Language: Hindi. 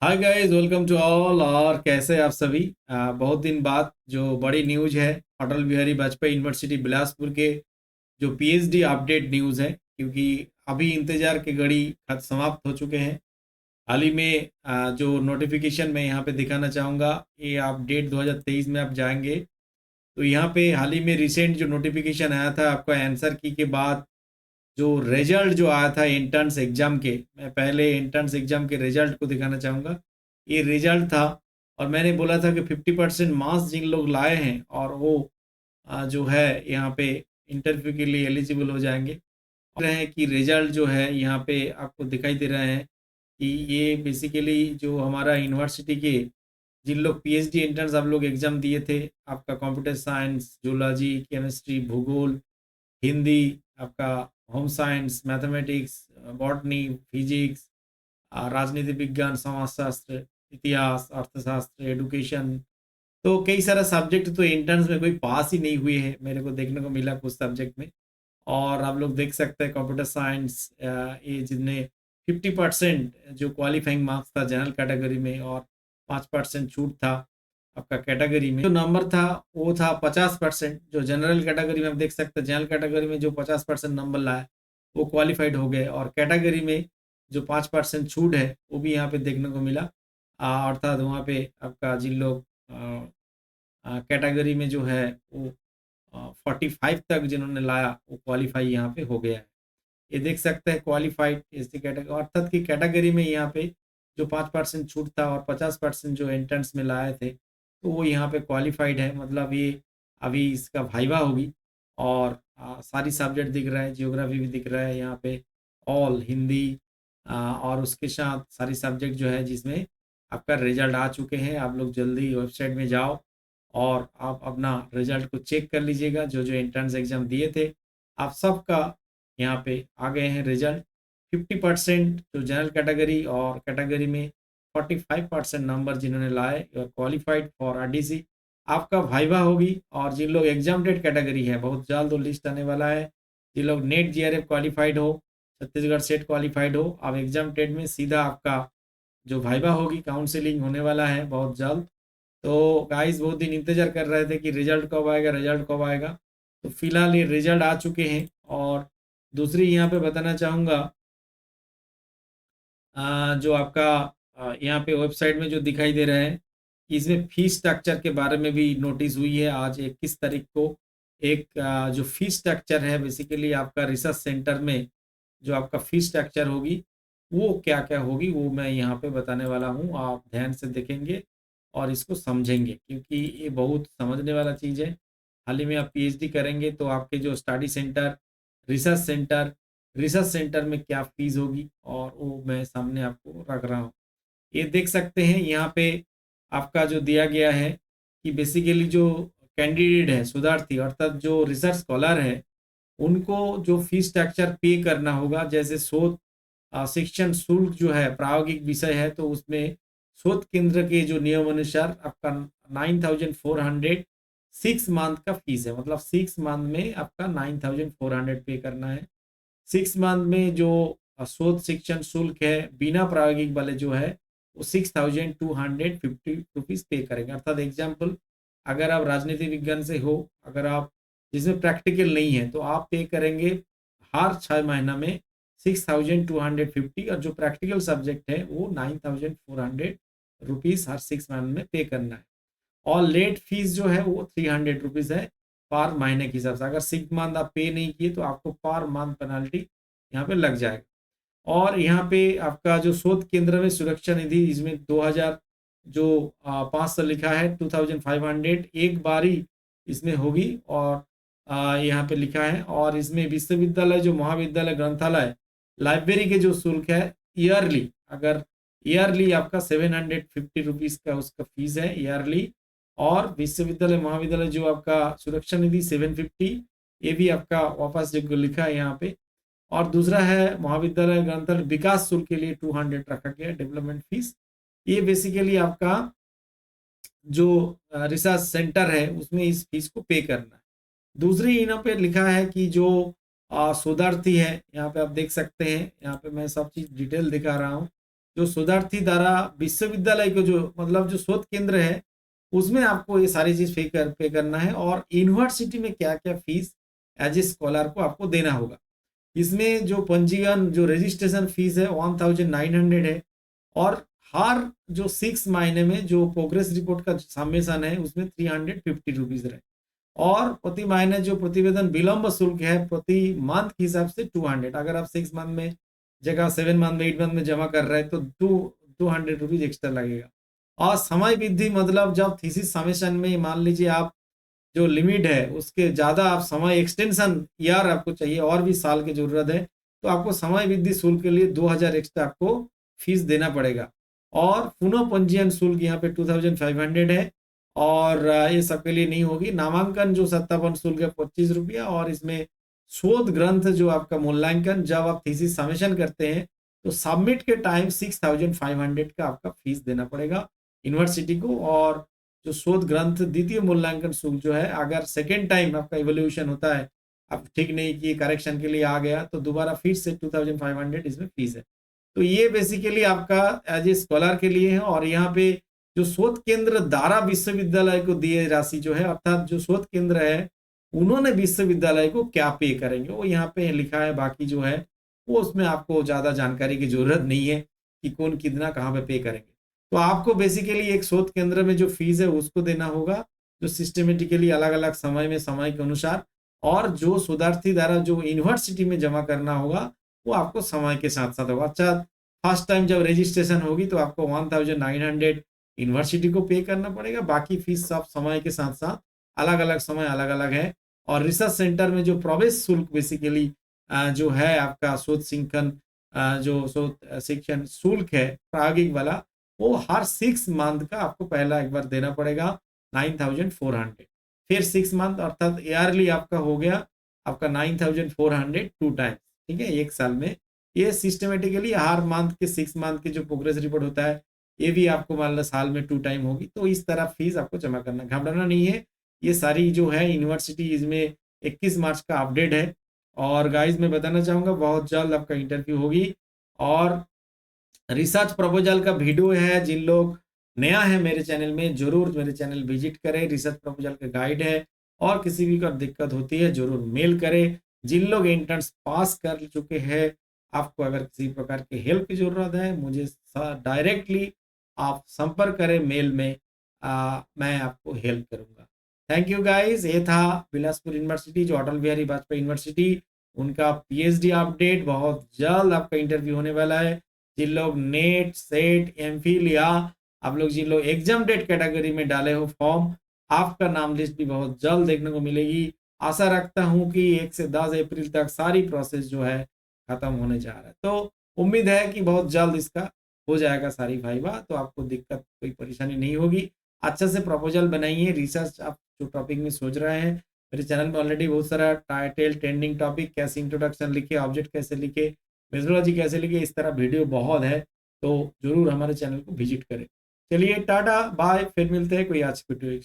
Hi guys, welcome to all. और कैसे आप सभी? बहुत दिन बाद जो बड़ी न्यूज़ है, अटल बिहारी वाजपेयी यूनिवर्सिटी बिलासपुर के जो पीएचडी अपडेट न्यूज़ है, क्योंकि अभी इंतजार की घड़ी खत समाप्त हो चुके हैं। हाल ही में जो नोटिफिकेशन मैं यहाँ पे दिखाना चाहूँगा, ये अपडेट 2023 में आप जाएंगे तो यहाँ पे हाल ही में रिसेंट जो नोटिफिकेशन आया था आपका आंसर की के बाद, जो रिजल्ट जो आया था एंट्रेंस एग्जाम के, मैं पहले एंट्रेंस एग्जाम के रिजल्ट को दिखाना चाहूँगा। ये रिजल्ट था और मैंने बोला था कि 50% मार्क्स जिन लोग लाए हैं और वो जो है यहाँ पे इंटरव्यू के लिए एलिजिबल हो जाएंगे। और रहे हैं कि रिजल्ट जो है यहाँ पे आपको दिखाई दे रहे हैं कि ये बेसिकली जो हमारा यूनिवर्सिटी के जिन लोग पीएचडी एंट्रेंस आप लोग एग्जाम दिए थे, आपका कंप्यूटर साइंस, जूलॉजी, केमिस्ट्री, भूगोल, हिंदी, आपका home science, mathematics, botany, physics, राजनीति विज्ञान, समाजशास्त्र, इतिहास, अर्थशास्त्र, एडुकेशन, तो कई सारा सब्जेक्ट तो एंट्रेंस में कोई पास ही नहीं हुए हैं, मेरे को देखने को मिला कुछ सब्जेक्ट में। और आप लोग देख सकते हैं कंप्यूटर साइंस, ये जिनने 50% जो क्वालिफाइंग मार्क्स था जनरल कैटेगरी में और 5% छूट था आपका कैटेगरी में, जो नंबर था वो था 50%। जो जनरल कैटेगरी में आप देख सकते हैं, जनरल कैटेगरी में जो 50% नंबर लाए वो क्वालिफाइड हो गए, और कैटेगरी में जो 5% छूट है वो भी यहाँ पे देखने को मिला। अर्थात वहाँ पे आपका जिन लोग कैटेगरी में जो है वो 45 तक जिन्होंने लाया वो क्वालिफाई यहाँ पे हो गया है। ये देख सकते हैं क्वालिफाइड एससी कैटेगरी, अर्थात की कैटेगरी में यहाँ पे जो 5% छूट था और 50% जो एंट्रेंस में लाए थे तो वो यहाँ पे क्वालिफाइड है। मतलब ये अभी इसका वाइवा होगी और सारी सब्जेक्ट दिख रहा है, जियोग्राफी भी दिख रहा है यहाँ पे, ऑल हिंदी, और उसके साथ सारी सब्जेक्ट जो है जिसमें आपका रिजल्ट आ चुके हैं। आप लोग जल्दी वेबसाइट में जाओ और आप अपना रिजल्ट को चेक कर लीजिएगा। जो जो एंट्रेंस एग्जाम दिए थे आप सबका यहाँ पे आ गए हैं रिजल्ट। 50% जो जनरल कैटेगरी और कैटेगरी में 45% नंबर जिन्होंने लाए, you are qualified for RDC. आपका वाइवा होगी, और जिन लोग एग्जाम डेट कैटेगरी है बहुत जल्द वो लिस्ट आने वाला है। जिन लोग नेट जीआरएफ क्वालिफाइड हो, छत्तीसगढ़ सेट क्वालिफाइड हो, अब एग्जाम डेट में सीधा आपका जो वाइवा होगी, काउंसलिंग होने वाला है बहुत जल्द। तो गाइस बहुत दिन इंतजार कर रहे थे कि रिजल्ट कब आएगा, रिजल्ट कब आएगा। तो फिलहाल ये रिजल्ट आ चुके हैं। और दूसरी यहाँ पे बताना चाहूँगा, जो आपका यहाँ पे वेबसाइट में जो दिखाई दे रहा है, इसमें फीस स्ट्रक्चर के बारे में भी नोटिस हुई है आज 21 तारीख को। एक जो फीस स्ट्रक्चर है बेसिकली आपका रिसर्च सेंटर में जो आपका फीस स्ट्रक्चर होगी वो क्या क्या होगी वो मैं यहाँ पे बताने वाला हूँ। आप ध्यान से देखेंगे और इसको समझेंगे, क्योंकि ये बहुत समझने वाला चीज़ है। हाल ही में आप पीएचडी करेंगे तो आपके जो study centre, research centre, research centre में क्या फीस होगी और वो मैं सामने आपको रख रहा हूँ। ये देख सकते हैं यहाँ पे आपका जो दिया गया है कि बेसिकली जो कैंडिडेट है, शोधार्थी अर्थात जो रिसर्च स्कॉलर है, उनको जो फीस स्ट्रक्चर पे करना होगा, जैसे शोध शिक्षण शुल्क जो है प्रायोगिक विषय है तो उसमें शोध केंद्र के जो नियम अनुसार आपका 9,400 6 मंथ का फीस है। मतलब 6 मंथ में आपका 9,400 पे करना है। 6 मंथ में जो शोध शिक्षण शुल्क है बिना प्रायोगिक वाले जो है वो 6,250 रुपीज पे करेंगे। अर्थात एग्जाम्पल, अगर आप राजनीति विज्ञान से हो, अगर आप जिसमें प्रैक्टिकल नहीं है तो आप पे करेंगे हर 6 महीना में 6,250, और जो प्रैक्टिकल सब्जेक्ट है वो 9,400 रुपीज हर 6 मंथ में पे करना है। और लेट फीस जो है वो 300 रुपीज है पर महीने के हिसाब से। अगर 6 मंथ आप पे नहीं किए तो आपको पर मंथ पेनल्टी यहाँ पे लग जाएगा। और यहाँ पे आपका जो शोध केंद्र में सुरक्षा निधि, इसमें 2,000 जो 500 लिखा है, 2,500 एक बारी इसमें होगी। और यहाँ पे लिखा है, और इसमें विश्वविद्यालय जो महाविद्यालय ग्रंथालय लाइब्रेरी के जो शुल्क है ईयरली, अगर ईयरली आपका 750 रुपीज का उसका फीस है ईयरली। और विश्वविद्यालय महाविद्यालय जो आपका सुरक्षा निधि 750, ये भी आपका वापस जो लिखा है यहाँ पे। और दूसरा है महाविद्यालय ग्रंथालय विकास शुल्क के लिए 200 रखा गया डेवलपमेंट फीस। ये बेसिकली आपका जो रिसर्च सेंटर है उसमें इस फीस को पे करना है। दूसरी यहाँ पे लिखा है कि जो शोधार्थी है, यहाँ पे आप देख सकते हैं, यहाँ पे मैं सब चीज डिटेल दिखा रहा हूँ। जो शोधार्थी द्वारा विश्वविद्यालय को जो मतलब जो शोध केंद्र है उसमें आपको ये सारी चीज पे करना है, और यूनिवर्सिटी में क्या क्या फीस एज ए स्कॉलर को आपको देना होगा। इसमें जो पंजीयन जो रजिस्ट्रेशन फीस है 1900 है, और हर जो 6 महीने में जो प्रोग्रेस रिपोर्ट का सबमिशन है उसमें 350 रुपीज रहे, और प्रति महीने जो प्रतिवेदन विलंब शुल्क है प्रति मंथ के हिसाब से 200। अगर आप 6 मंथ में जगह 7 मंथ में 8 मंथ में जमा कर रहे हैं तो 200 रुपीज एक्स्ट्रा लगेगा। और समय वृद्धि मतलब जब थीसिस सबमिशन में मान लीजिए आप जो लिमिट है उसके ज़्यादा आप समय एक्सटेंशन ईयर आपको चाहिए और भी साल की ज़रूरत है, तो आपको समय वृद्धि शुल्क के लिए 2000 एक्स्ट्रा आपको फीस देना पड़ेगा। और पुनः पंजीयन शुल्क यहाँ पे 2500 है, और ये सबके लिए नहीं होगी। नामांकन जो सत्यापन शुल्क है 25 रुपया, और इसमें शोध ग्रंथ जो आपका मूल्यांकन जब आप थीसिस सबमिशन करते हैं तो सबमिट के टाइम 6500 का आपका फीस देना पड़ेगा यूनिवर्सिटी को। और जो शोध ग्रंथ द्वितीय मूल्यांकन शुल्क जो है, अगर सेकेंड टाइम आपका इवोल्यूशन होता है, आप ठीक नहीं किए, करेक्शन के लिए आ गया, तो दोबारा फिर से 2500 इसमें फीस है। तो ये बेसिकली आपका एज ए स्कॉलर के लिए है। और यहाँ पे जो शोध केंद्र दारा विश्वविद्यालय को दिए राशि जो है, अर्थात जो शोध केंद्र है उन्होंने विश्वविद्यालय को क्या पे करेंगे वो यहाँ पे लिखा है। बाकी जो है वो उसमें आपको ज्यादा जानकारी की जरूरत नहीं है कि कौन कितना कहाँ पे करेंगे। तो आपको बेसिकली एक शोध केंद्र में जो फीस है उसको देना होगा, जो सिस्टमेटिकली अलग अलग समय में समय के अनुसार, और जो शोधार्थी द्वारा जो यूनिवर्सिटी में जमा करना होगा वो आपको समय के साथ साथ होगा। अच्छा, फर्स्ट टाइम जब रजिस्ट्रेशन होगी तो आपको 1900 यूनिवर्सिटी को पे करना पड़ेगा, बाकी फीस सब समय के साथ साथ अलग अलग समय अलग अलग है। और रिसर्च सेंटर में जो प्रवेश शुल्क बेसिकली जो है आपका शोध शिक्षण जो शोध शिक्षण शुल्क है प्रायोगिक वाला, वो हर 6 मंथ का आपको पहला एक बार देना पड़ेगा 9400। फिर 6 मंथ अर्थात ईयरली आपका हो गया आपका 9400 टू टाइम्स, ठीक है, एक साल में। ये सिस्टमेटिकली हर मंथ के 6 मंथ के जो प्रोग्रेस रिपोर्ट होता है ये भी आपको मान लो साल में 2 टाइम होगी। तो इस तरह फीस आपको जमा करना, घबराना नहीं है। ये सारी जो है यूनिवर्सिटी इसमें 21 मार्च का अपडेट है। और गाइज मैं बताना चाहूँगा बहुत जल्द आपका इंटरव्यू होगी। और रिसर्च प्रपोजल का वीडियो है, जिन लोग नया है मेरे चैनल में जरूर मेरे चैनल विजिट करें। रिसर्च प्रपोजल का गाइड है, और किसी भी का दिक्कत होती है जरूर मेल करें। जिन लोग एंट्रेंस पास कर चुके हैं, आपको अगर किसी प्रकार की हेल्प की जरूरत है मुझे डायरेक्टली आप संपर्क करें मेल में, मैं आपको हेल्प करूंगा। Thank you guys. ये था बिलासपुर यूनिवर्सिटी जो अटल बिहारी वाजपेयी यूनिवर्सिटी, उनका पीएचडी अपडेट। बहुत जल्द आपका इंटरव्यू होने वाला है। जिन लोग नेट सेट एमफिल या आप लोग जिन लोग एग्जाम डेट कैटेगरी में डाले हो फॉर्म, आपका नाम लिस्ट भी बहुत जल्द देखने को मिलेगी। आशा रखता हूं कि 1 से 10 अप्रैल तक सारी प्रोसेस जो है खत्म होने जा रहा है। तो उम्मीद है कि बहुत जल्द इसका हो जाएगा सारी वाइवा, तो आपको दिक्कत कोई परेशानी नहीं होगी। अच्छे से प्रपोजल बनाइए। रिसर्च आप जो टॉपिक में सोच रहे हैं, मेरे चैनल में ऑलरेडी बहुत सारा टाइटल ट्रेंडिंग टॉपिक, कैसे इंट्रोडक्शन लिखे, ऑब्जेक्ट कैसे लिखे, मेथोडोलॉजी कैसे लिखे, इस तरह वीडियो बहुत है। तो जरूर हमारे चैनल को विजिट करें। चलिए टाटा बाय, फिर मिलते हैं कोई आज वीडियो।